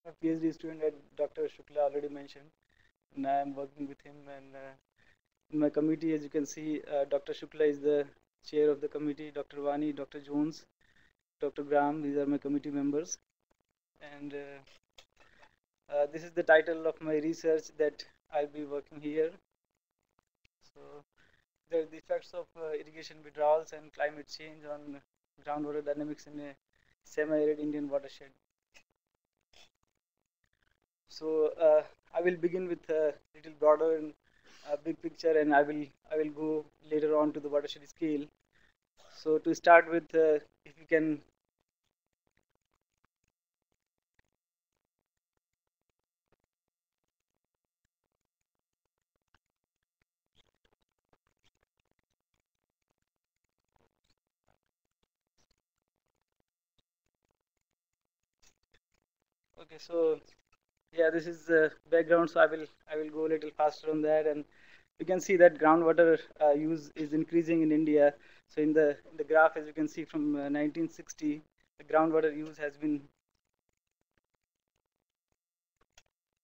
a PhD student that Dr. Shukla already mentioned, and I am working with him. And in my committee, as you can see, Dr. Shukla is the chair of the committee, Dr. Vani, Dr. Jones, Dr. Graham, these are my committee members. And this is the title of my research that I'll be working here. So, the effects of irrigation withdrawals and climate change on groundwater dynamics in a semi-arid Indian watershed. So I will begin with a little broader and big picture, and I will go later on to the watershed scale. So to start with, if you can. Okay, so yeah, this is the background. So I will go a little faster on that, and you can see that groundwater use is increasing in India. So in the graph, as you can see from 1960, the groundwater use has been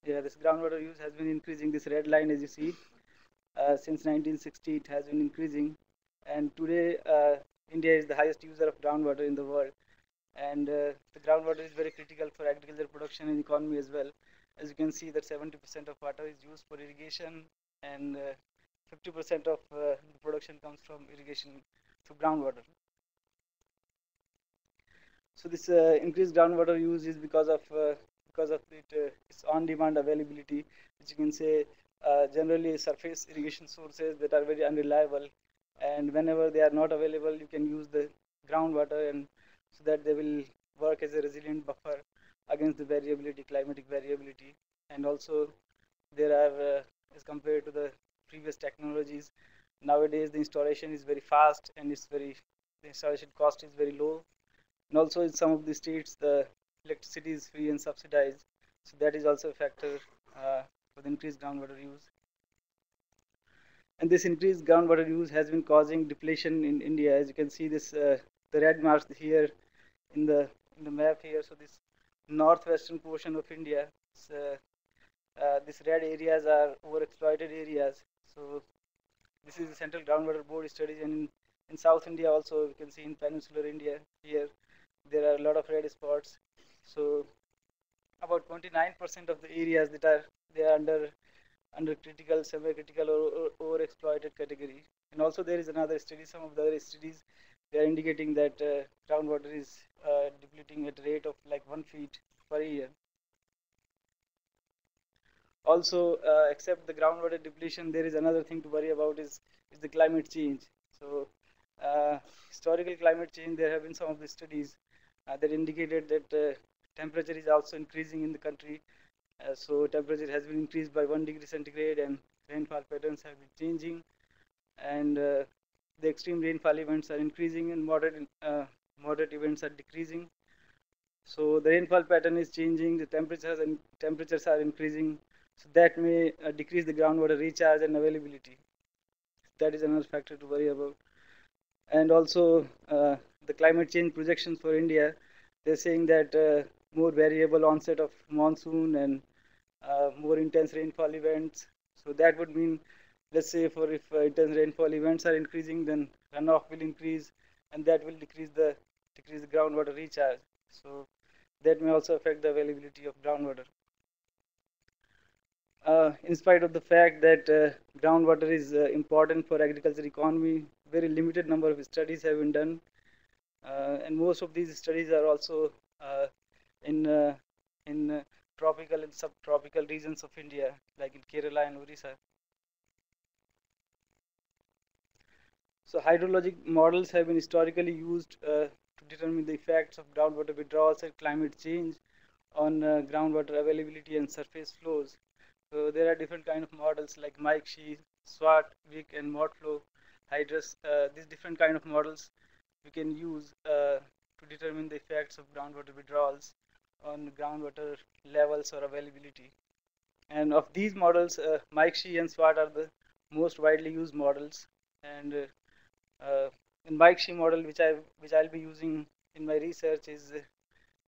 this groundwater use has been increasing. This red line, as you see, since 1960, it has been increasing, and today India is the highest user of groundwater in the world. And the groundwater is very critical for agriculture production and economy as well. As you can see, that 70% of water is used for irrigation, and 50% of the production comes from irrigation through groundwater. So this increased groundwater use is because of its on-demand availability, which you can say generally surface irrigation sources that are very unreliable, and whenever they are not available, you can use the groundwater, and so that they will work as a resilient buffer against the variability, climatic variability. And also there are as compared to the previous technologies, nowadays the installation is very fast, and the installation cost is very low, and also in some of the states the electricity is free and subsidized, so that is also a factor for the increased groundwater use. And this increased groundwater use has been causing depletion in India. As you can see, this the red marks here in the map here. So this northwestern portion of India, these red areas are overexploited areas. So this is the Central Groundwater Board studies, and in South India also, you can see in peninsular India here, there are a lot of red spots. So about 29% of the areas that are they are under critical, semi-critical, or overexploited category. And also there is another study, some of the other studies, they are indicating that groundwater is depleting at a rate of like 1 feet per year. Also, except the groundwater depletion, there is another thing to worry about is the climate change. So historical climate change, there have been some of the studies that indicated that temperature is also increasing in the country. So temperature has been increased by 1 degree centigrade, and rainfall patterns have been changing, and the extreme rainfall events are increasing, and moderate events are decreasing. So the rainfall pattern is changing, the temperatures are increasing, so that may decrease the groundwater recharge and availability. That is another factor to worry about. And also the climate change projections for India, they're saying that more variable onset of monsoon and more intense rainfall events. So that would mean, let's say, for if intense rainfall events are increasing, then runoff will increase, and that will decrease the groundwater recharge. So that may also affect the availability of groundwater. In spite of the fact that groundwater is important for agriculture economy, very limited number of studies have been done, and most of these studies are also in tropical and subtropical regions of India, like in Kerala and Orissa. So hydrologic models have been historically used to determine the effects of groundwater withdrawals and climate change on groundwater availability and surface flows. So there are different kind of models like Mike Shee, SWAT, WIC, and ModFlow, Hydrus. These different kind of models we can use to determine the effects of groundwater withdrawals on groundwater levels or availability. And of these models, Mike Shee and SWAT are the most widely used models. And in Mike Shee model, which I'll be using in my research, is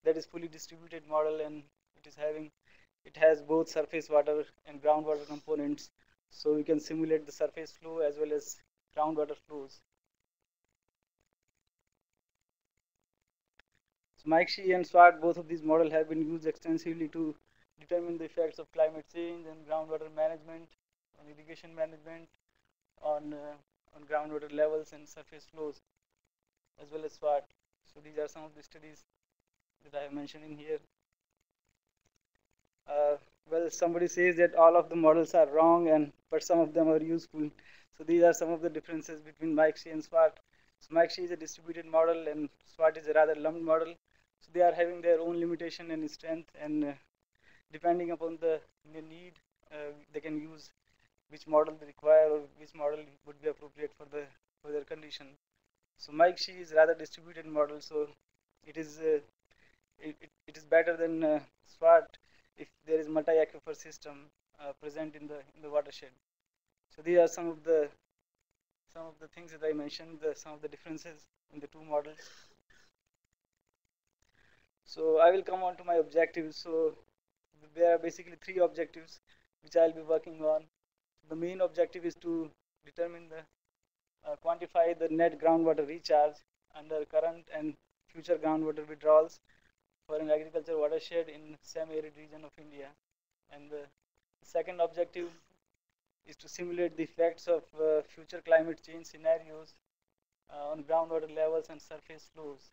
that is fully distributed model, and it has both surface water and groundwater components, so we can simulate the surface flow as well as groundwater flows. So MICSE and SWAT, both of these models have been used extensively to determine the effects of climate change and groundwater management and irrigation management on groundwater levels and surface flows, as well as SWAT. So these are some of the studies that I have mentioned in here. Well, somebody says that all of the models are wrong, but some of them are useful. So these are some of the differences between MICSE and SWAT. So MICSE is a distributed model, and SWAT is a rather lumped model. So they are having their own limitation and strength, and depending upon the need, they can use which model they require or which model would be appropriate for their condition. So MICSE is rather distributed model, so it is better than SWAT if there is multi-aquifer system present in the watershed. So these are some of the things that I mentioned, some of the differences in the two models. So I will come on to my objectives. So there are basically three objectives which I'll be working on. The main objective is to determine quantify the net groundwater recharge under current and future groundwater withdrawals for an agriculture watershed in semi-arid region of India. And the second objective is to simulate the effects of future climate change scenarios on groundwater levels and surface flows.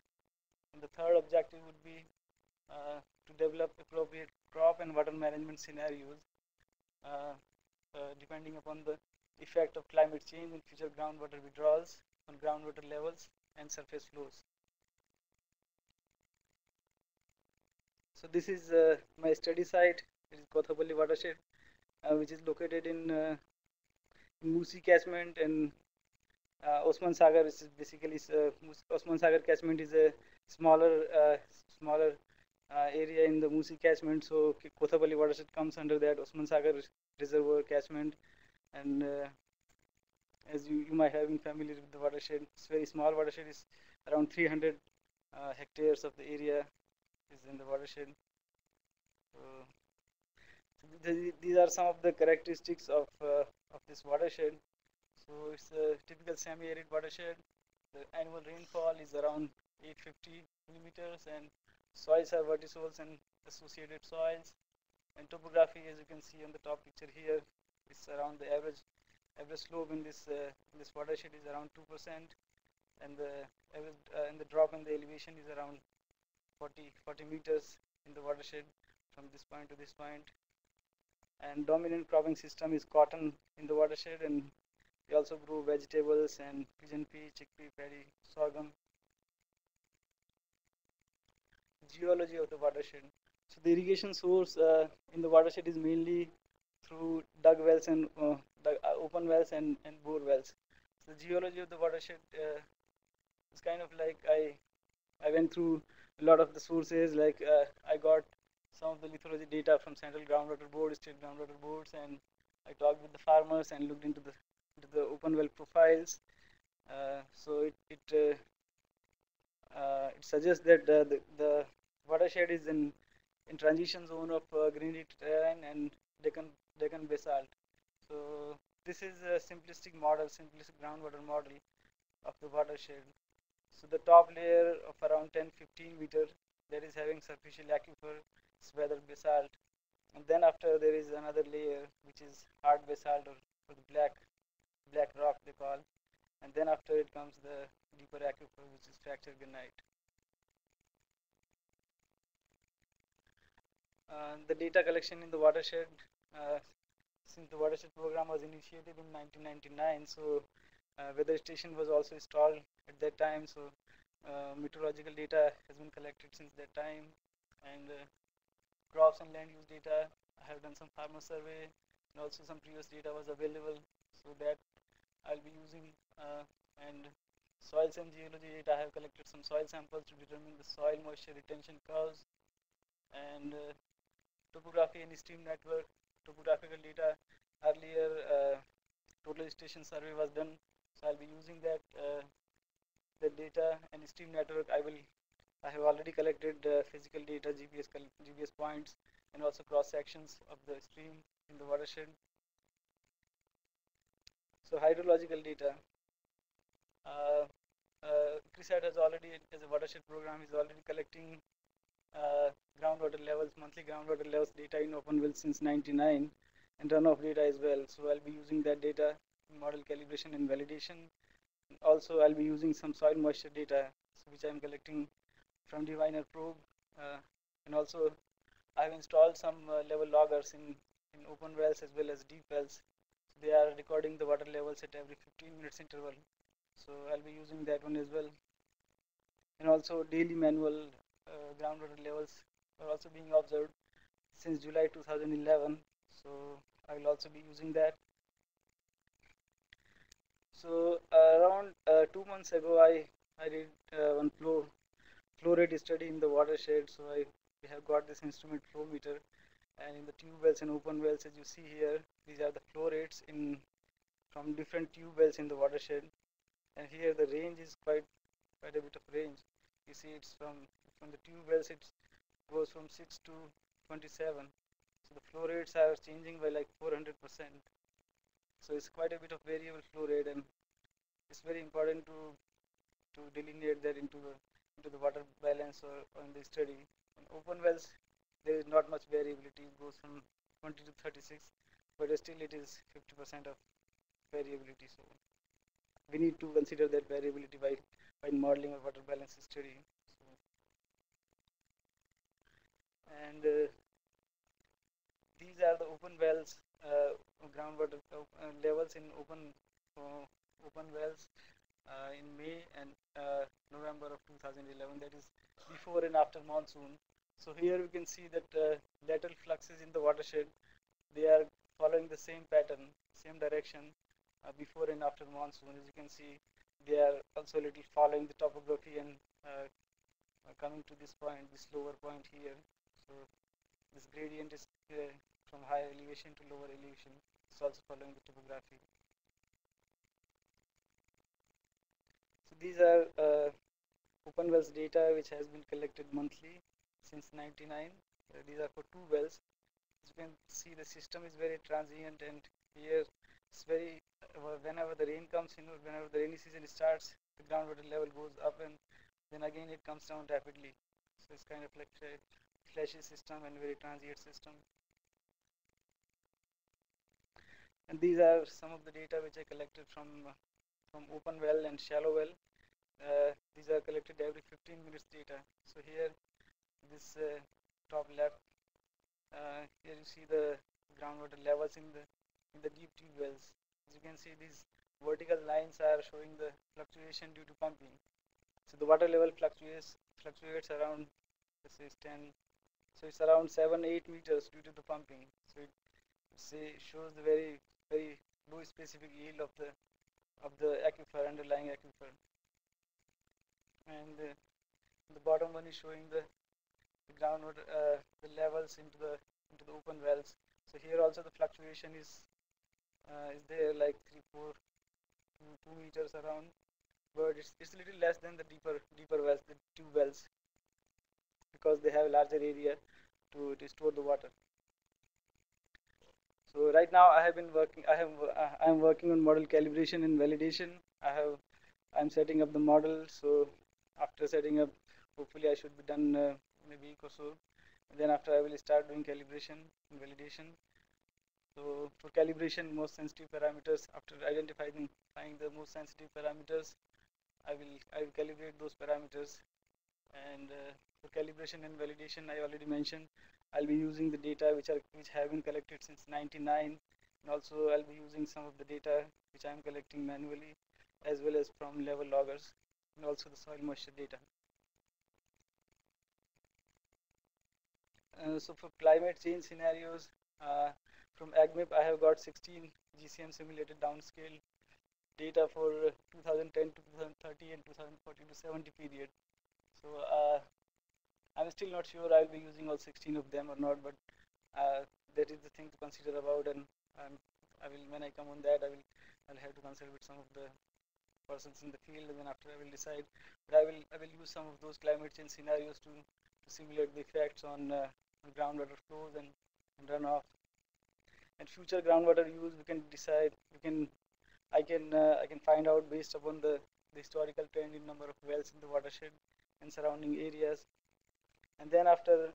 And the third objective would be to develop appropriate crop and water management scenarios depending upon the effect of climate change and future groundwater withdrawals on groundwater levels and surface flows. So this is my study site. It is Kothapalli watershed, which is located in Musi catchment, and Osman Sagar is basically Osman Sagar catchment is a smaller area in the Musi catchment. So Kothapalli watershed comes under that Osman Sagar reservoir catchment, and as you might have been familiar with the watershed, it's very small watershed. Is around 300 hectares of the area is in the watershed. So these are some of the characteristics of this watershed. So it's a typical semi-arid watershed. The annual rainfall is around 850 millimeters, and soils are vertisols and associated soils. And topography, as you can see on the top picture here, is around the average slope in this watershed is around 2%, and the average and the drop in the elevation is around 40 meters in the watershed from this point to this point. And dominant cropping system is cotton in the watershed, and we also grow vegetables and pigeon pea, chickpea, paddy, sorghum. Geology of the watershed. So the irrigation source in the watershed is mainly through dug wells and open wells and bore wells. So the geology of the watershed is kind of like I went through a lot of the sources. Like I got some of the lithology data from Central Groundwater Board, State Groundwater Boards, and I talked with the farmers and looked into the open well profiles. So it suggests that the watershed is in transition zone of granitic terrain and Deccan basalt. So this is a simplistic groundwater model of the watershed. So the top layer of around 10-15 meter, that is having superficial aquifer, is weathered basalt, and then after there is another layer which is hard basalt or the black rock they call, and then after it comes the deeper aquifer which is fractured granite. The data collection in the watershed, since the watershed program was initiated in 1999, so weather station was also installed at that time. So meteorological data has been collected since that time, and crops and land use data. I have done some farmer survey, and also some previous data was available, so that I'll be using. And soils and geology data, I have collected some soil samples to determine the soil moisture retention curves, and topography and stream network, topographical data. Earlier total station survey was done, so I'll be using that the data and stream network. I have already collected physical data, GPS points, and also cross sections of the stream in the watershed. So hydrological data. KSIConnect has already, as a watershed program, is already collecting groundwater levels, monthly groundwater levels data in open wells since '99, and runoff data as well. So I'll be using that data in model calibration and validation. Also, I'll be using some soil moisture data, which I'm collecting from Diviner probe, and also I've installed some level loggers in open wells as well as deep wells. So they are recording the water levels at every 15 minutes interval. So I'll be using that one as well. And also daily manual groundwater levels are also being observed since July 2011. So I will also be using that. So around 2 months ago, I did one flow rate study in the watershed. So we have got this instrument flow meter, and in the tube wells and open wells, as you see here, these are the flow rates from different tube wells in the watershed. And here the range is quite a bit of range. You see, it's from the tube wells, it goes from 6 to 27. So the flow rates are changing by like 400%. So it's quite a bit of variable flow rate, and it's very important to delineate that into the water balance or in the study. In open wells, there is not much variability. It goes from 20 to 36, but still it is 50% of variability. So we need to consider that variability by modeling a water balance study. So, and these are the open wells groundwater levels in open wells in May and November of 2011. That is before and after monsoon. So here we can see that lateral fluxes in the watershed, they are following the same pattern, same direction before and after monsoon. As you can see, they are also a little following the topography and coming to this point, this lower point here. So this gradient is from higher elevation to lower elevation. It's also following the topography. So these are open wells data which has been collected monthly since '99. These are for 2 wells. As you can see, the system is very transient, and here it's very whenever the rain comes in or whenever the rainy season starts, the groundwater level goes up, and then again it comes down rapidly. So it's kind of like a flashy system and very transient system. And these are some of the data which I collected from open well and shallow well. These are collected every 15 minutes data. So here, this top left, here you see the groundwater levels in the deep tube wells. As you can see, these vertical lines are showing the fluctuation due to pumping. So the water level fluctuates around, let's say, 10. So it's around 7-8 meters due to the pumping. So it shows the very low specific yield of the aquifer, underlying aquifer. And the bottom one is showing the groundwater the levels into the open wells. So here also the fluctuation is there, like 3-4 2 meters around, but it's a little less than the deeper wells, the tube wells, because they have a larger area to store the water. So right now I'm working on model calibration and validation. I'm setting up the model. So after setting up, hopefully I should be done in a week or so. And then after, I will start doing calibration and validation. So for calibration, most sensitive parameters, after identifying the most sensitive parameters, I will calibrate those parameters. And for calibration and validation, I already mentioned, I'll be using the data which have been collected since '99, and also I'll be using some of the data which I'm collecting manually, as well as from level loggers, and also the soil moisture data. So for climate change scenarios, from AgMIP, I have got 16 GCM simulated downscale data for 2010 to 2030 and 2040 to 70 period. So I'm still not sure I'll be using all 16 of them or not, but that is the thing to consider about, and I will, when I come on that, I'll have to consult with some of the persons in the field, and then after I will decide. But I will use some of those climate change scenarios to simulate the effects on groundwater flows and runoff. And future groundwater use, we can decide. I can find out based upon the historical trend in number of wells in the watershed and surrounding areas. And then after,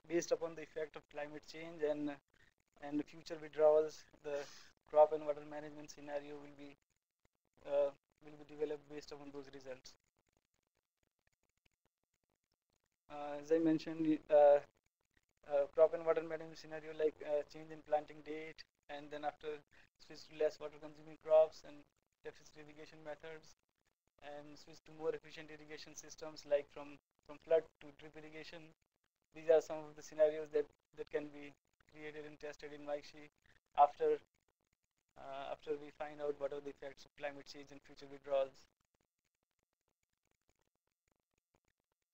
based upon the effect of climate change and future withdrawals, the crop and water management scenario will be developed based upon those results. As I mentioned, crop and water management scenario like change in planting date, and then after switch to less water consuming crops and deficit irrigation methods, and switch to more efficient irrigation systems like from flood to drip irrigation. These are some of the scenarios that can be created and tested in Vaikshi after after we find out what are the effects of climate change and future withdrawals.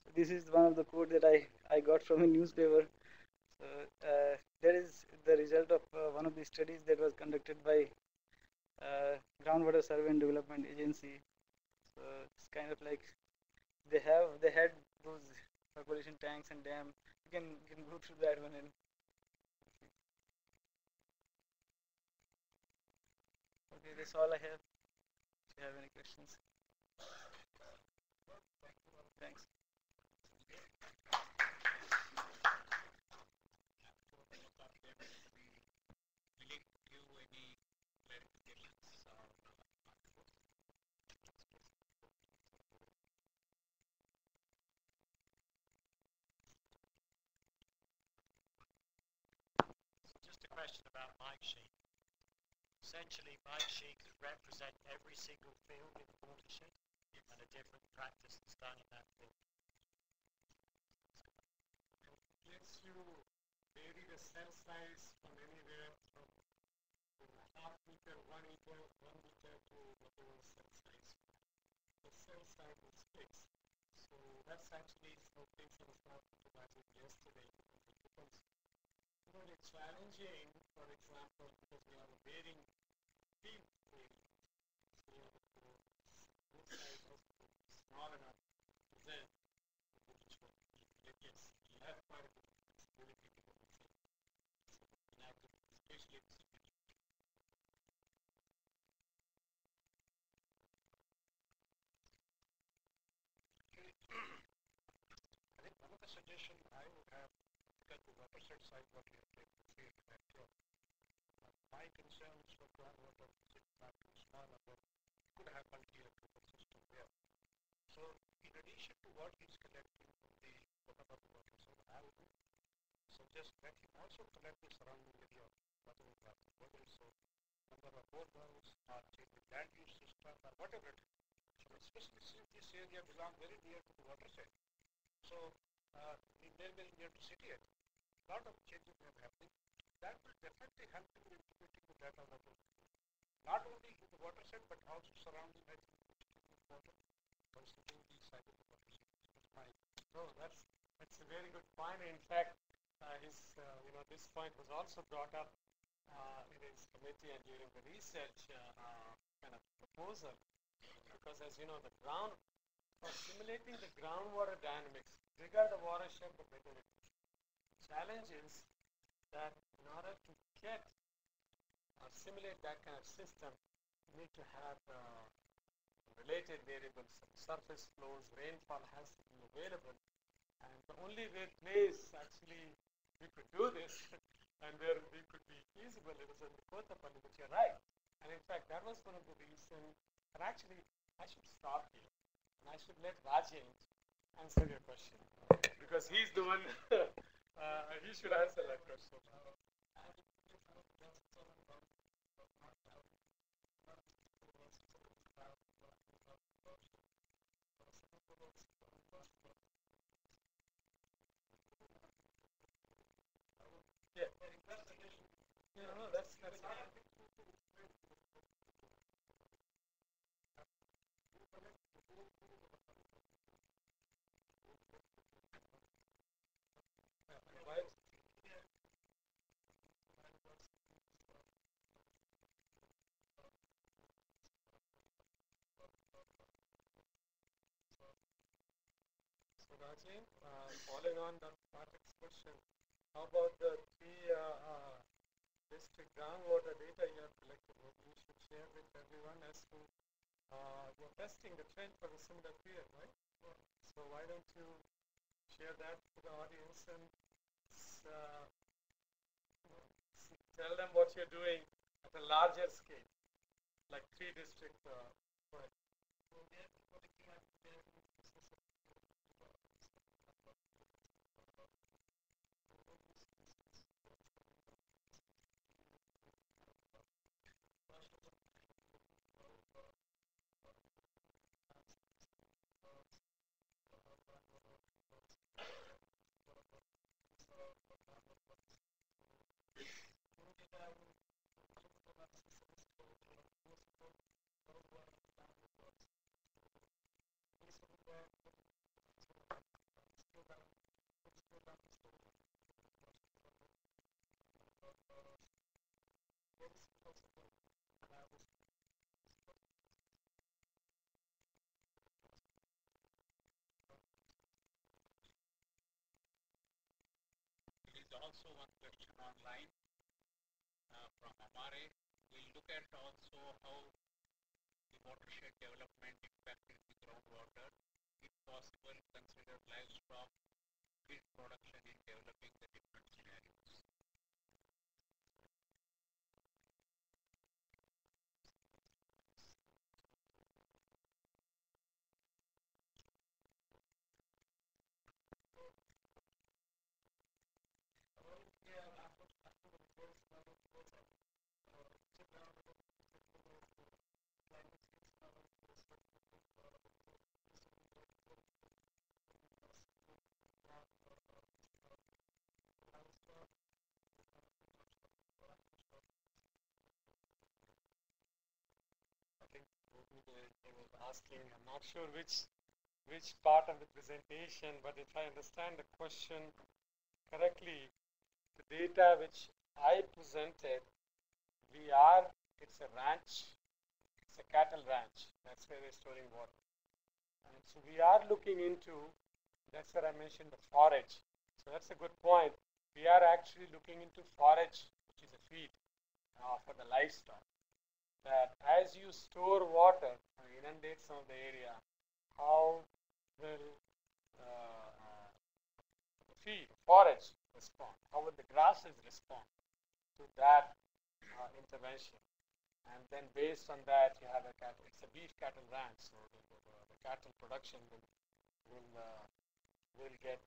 So this is one of the quote that I got from a newspaper. So that is the result of one of the studies that was conducted by Groundwater Survey and Development Agency. So it's kind of like they had those percolation tanks and dam. You can go through that one and okay, that's all I have. If you have any questions. Thanks. Just a question about mic sheet. Essentially, mic sheet could represent every single field in the watershed and a different practice that's done in that field. Lets you vary the cell size from anywhere from half meter, 1 meter, 1 meter to whatever cell size. The cell size is fixed. So that's actually something I was not utilizing yesterday because it becomes really challenging, for example, because we have a varying field area. So you have to both sides has to be small enough to then which will yes, you have quite a bit of flexibility to the field. So you have to especially I think one of the suggestions I would have, look at the watershed side, what you have taken the field connector. My concerns for groundwater is not too small, but it could have multi-electrical system there. So in addition to what he's collecting from the Coconut water, so I would suggest that he also collect the surrounding area of water, whether it's a number of bore wells or changing land use system or whatever it is. So especially since this area belongs very near to the watershed. So very, very near to city, a lot of changes are happening. That will definitely help you in integrating the data that not only in the watershed but also surrounding, I think, water. Considering the side of the watershed. That's my. no, that's a very good point. In fact, this point was also brought up in his committee and during the research kind of proposal, because as you know, for simulating the groundwater dynamics, bigger the watershed, the better it is. The challenge is that in order to get or simulate that kind of system, you need to have related variables, surface flows, rainfall has to be available. And the only place actually we could do this and where we could be feasible, it was in the Kotapalli, but you're right. And in fact, that was one of the reasons. And actually, I should stop here. And I should let Rajendra answer your question. Because he's the one, he should answer that question. Yeah. No, that's So Rajendra, following on the Patrick's question, How about the three district groundwater data you have collected? What you should share with everyone as to you're testing the trend for a similar period, right? So why don't you share that to the audience and tell them what you're doing at a larger scale, like three district. Right. There is also one question online from Amare. We'll look at also how the watershed development impacted the groundwater. If possible, consider livestock feed production in developing the different scenarios. I think they was asking, I'm not sure which part of the presentation, but if I understand the question correctly, the data which I presented, it's a ranch, it's a cattle ranch, that's where we're storing water. And so we are looking into, that's where I mentioned the forage. So that's a good point. We are actually looking into forage, which is a feed for the livestock. That as you store water, inundate some of the area, how will the feed, forage respond? How will the grasses respond to that intervention? And then based on that, you have a cattle. It's a beef cattle ranch, so the cattle production will get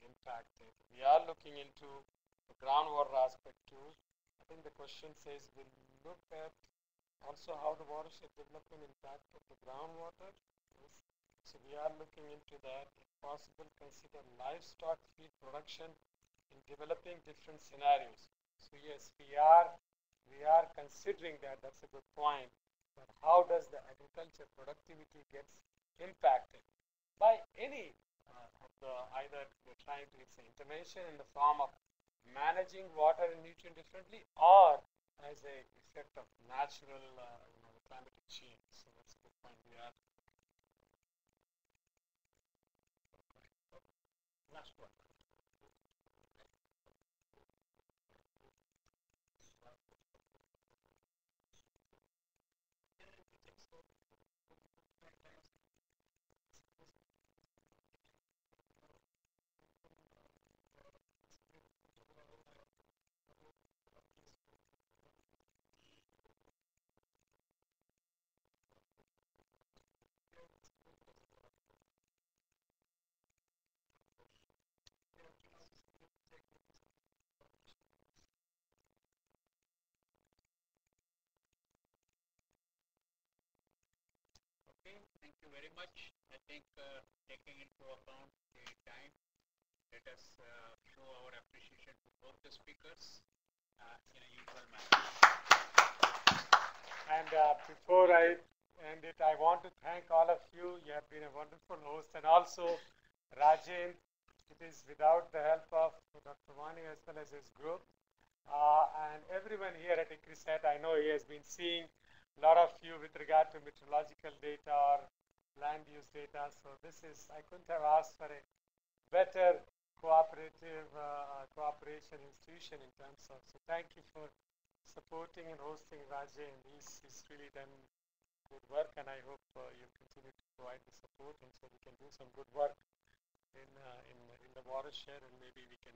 impacted. We are looking into the groundwater aspect too. I think the question says we'll look at also how the watershed development impacted the groundwater. Yes. So we are looking into that. If possible, consider livestock feed production in developing different scenarios. So yes, we are considering that. That's a good point. But how does the agriculture productivity gets impacted by any of the either we're trying to it's an intervention in the form of managing water and nutrient differently, or as a effect of natural climatic change. So that's a good point we are. Last one. Okay, thank you very much. I think taking into account the time, let us show our appreciation to both the speakers in a usual manner. And before I end it, I want to thank all of you. You have been a wonderful host, and also Rajendra. It is without the help of Dr. Vani as well as his group. And everyone here at IRRIGATION, I know he has been seeing a lot of you with regard to meteorological data or land use data. So this is, I couldn't have asked for a better cooperative cooperation institution in terms of. So thank you for supporting and hosting Rajay, and he's really done good work, and I hope you'll continue to provide the support, and so we can do some good work in the watershed, and maybe we can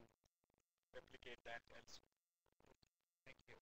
replicate that elsewhere. Thank you.